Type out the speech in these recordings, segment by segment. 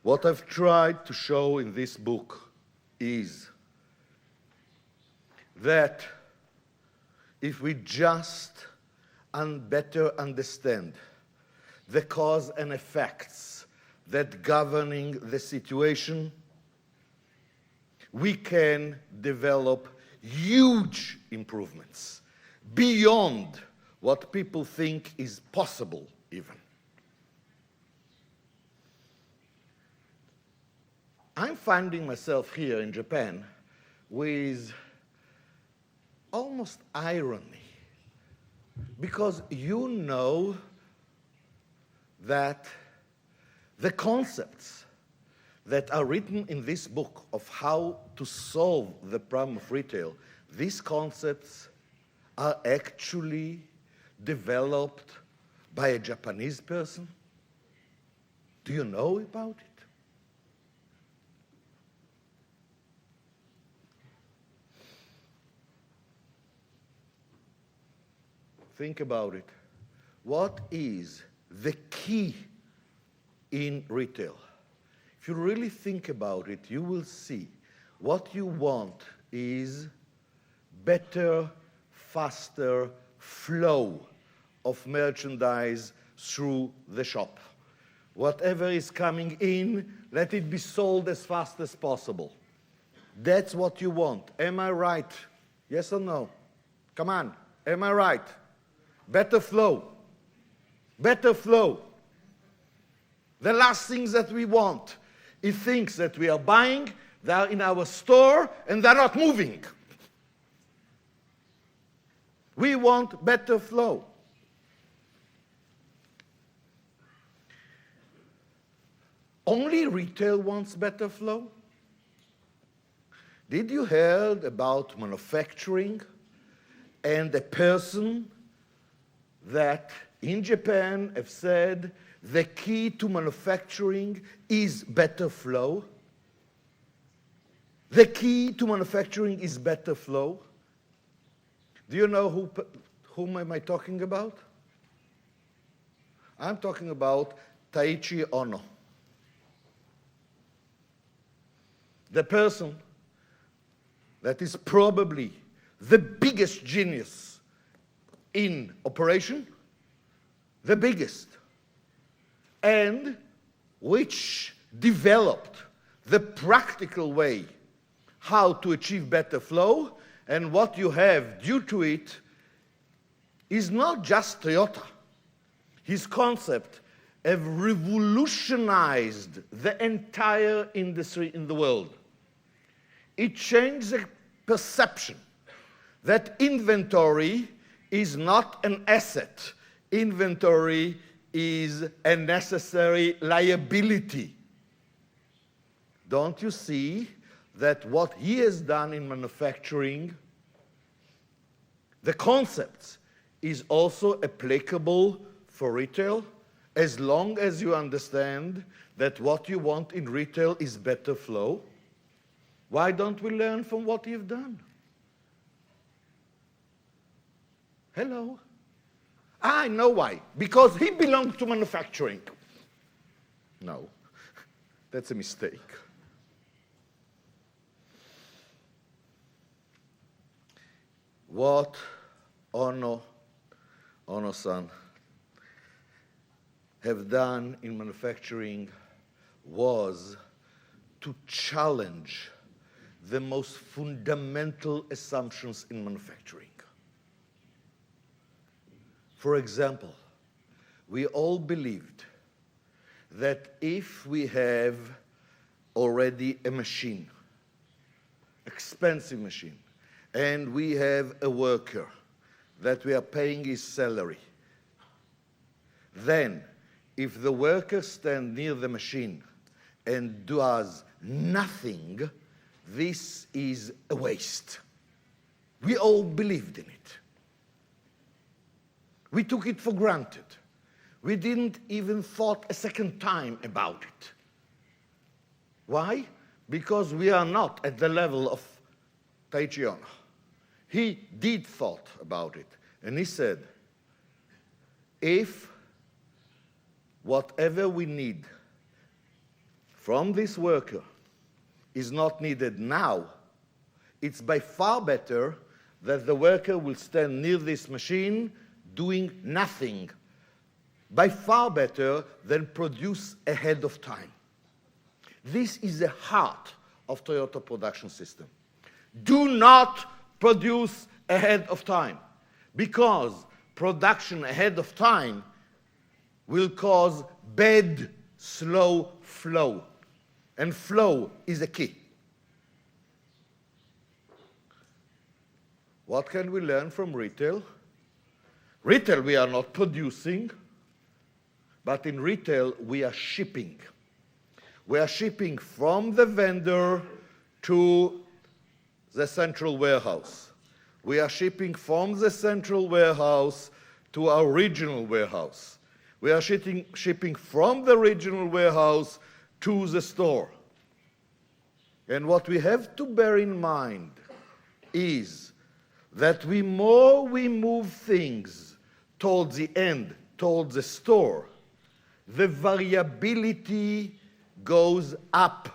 What I've tried to show in this book is that if we just better understand the cause and effects that governing the situation, we can develop huge improvements beyond what people think is possible even. I'm finding myself here in Japan with almost irony, because you know that the concepts that are written in this book of how to solve the problem of retail, these concepts are actually developed by a Japanese person. Do you know about it? Think about it. What is the key in retail? If you really think about it, you will see what you want is better, faster flow of merchandise through the shop. Whatever is coming in, let it be sold as fast as possible. That's what you want. Am I right? Yes or no? Come on. Am I right? Better flow. Better flow. The last things that we want is things that we are buying, they are in our store, and they're not moving. We want better flow. Only retail wants better flow? Did you hear about manufacturing and a person that in Japan have said the key to manufacturing is better flow? The key to manufacturing is better flow. Do you know whom am I talking about? I'm talking about Taiichi Ohno. The person that is probably the biggest genius in operation, the biggest, and which developed the practical way how to achieve better flow, and what you have due to it is not just Toyota. His concept have revolutionized the entire industry in the world. It changed the perception that inventory is not an asset. Inventory is a necessary liability. Don't you see that what he has done in manufacturing, the concepts, is also applicable for retail, as long as you understand that what you want in retail is better flow? Why don't we learn from what you've done? Hello? I know why. Because he belonged to manufacturing. No, that's a mistake. What Ohno-san have done in manufacturing was to challenge the most fundamental assumptions in manufacturing. For example, we all believed that if we have already a machine, expensive machine, and we have a worker that we are paying his salary, then if the worker stands near the machine and does nothing, this is a waste. We all believed in it. We took it for granted. We didn't even thought a second time about it. Why? Because we are not at the level of Taiichi Ohno. He did thought about it, and he said, if whatever we need from this worker is not needed now, it's by far better that the worker will stand near this machine doing nothing. By far better than produce ahead of time. This is the heart of Toyota production system. Do not produce ahead of time, because production ahead of time will cause bad, slow flow. And flow is the key. What can we learn from retail? Retail, we are not producing, but in retail, we are shipping. We are shipping from the vendor to the central warehouse. We are shipping from the central warehouse to our regional warehouse. We are shipping from the regional warehouse to the store. And what we have to bear in mind is that the more we move things towards the end, towards the store, the variability goes up.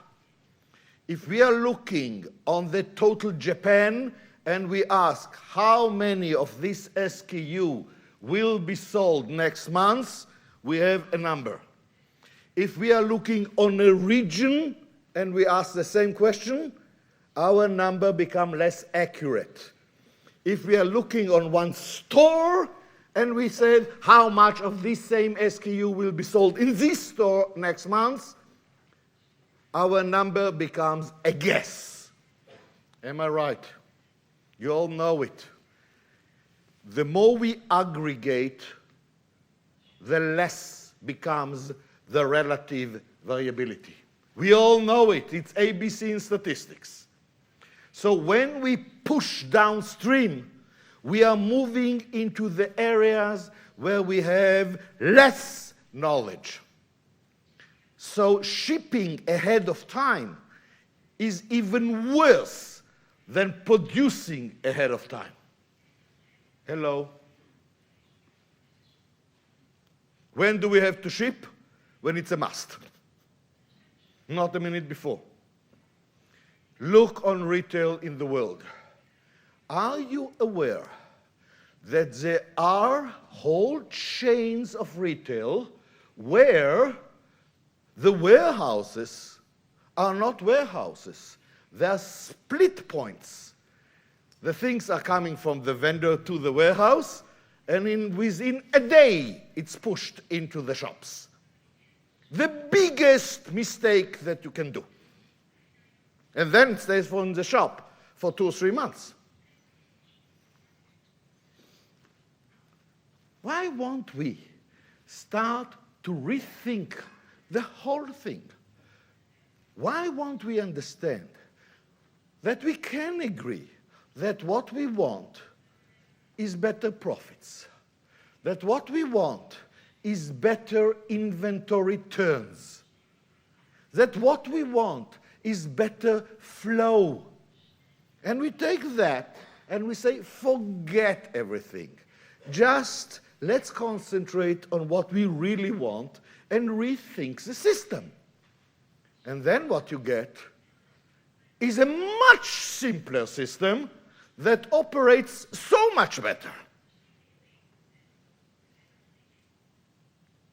If we are looking on the total Japan and we ask how many of this SKU will be sold next month, we have a number. If we are looking on a region and we ask the same question, our number becomes less accurate. If we are looking on one store and we said how much of this same SKU will be sold in this store next month, our number becomes a guess. Am I right? You all know it. The more we aggregate, the less becomes the relative variability. We all know it. It's ABC in statistics. So when we push downstream, we are moving into the areas where we have less knowledge. So shipping ahead of time is even worse than producing ahead of time. Hello? When do we have to ship? When it's a must. Not a minute before. Look on retail in the world. Are you aware that there are whole chains of retail where the warehouses are not warehouses, they are split points. The things are coming from the vendor to the warehouse, and within a day it's pushed into the shops. The biggest mistake that you can do. And then it stays in the shop for 2 or 3 months. Why won't we start to rethink the whole thing? Why won't we understand that we can agree that what we want is better profits, that what we want is better inventory turns, that what we want is better flow. And we take that and we say, forget everything. Just let's concentrate on what we really want and rethink the system. And then what you get is a much simpler system that operates so much better.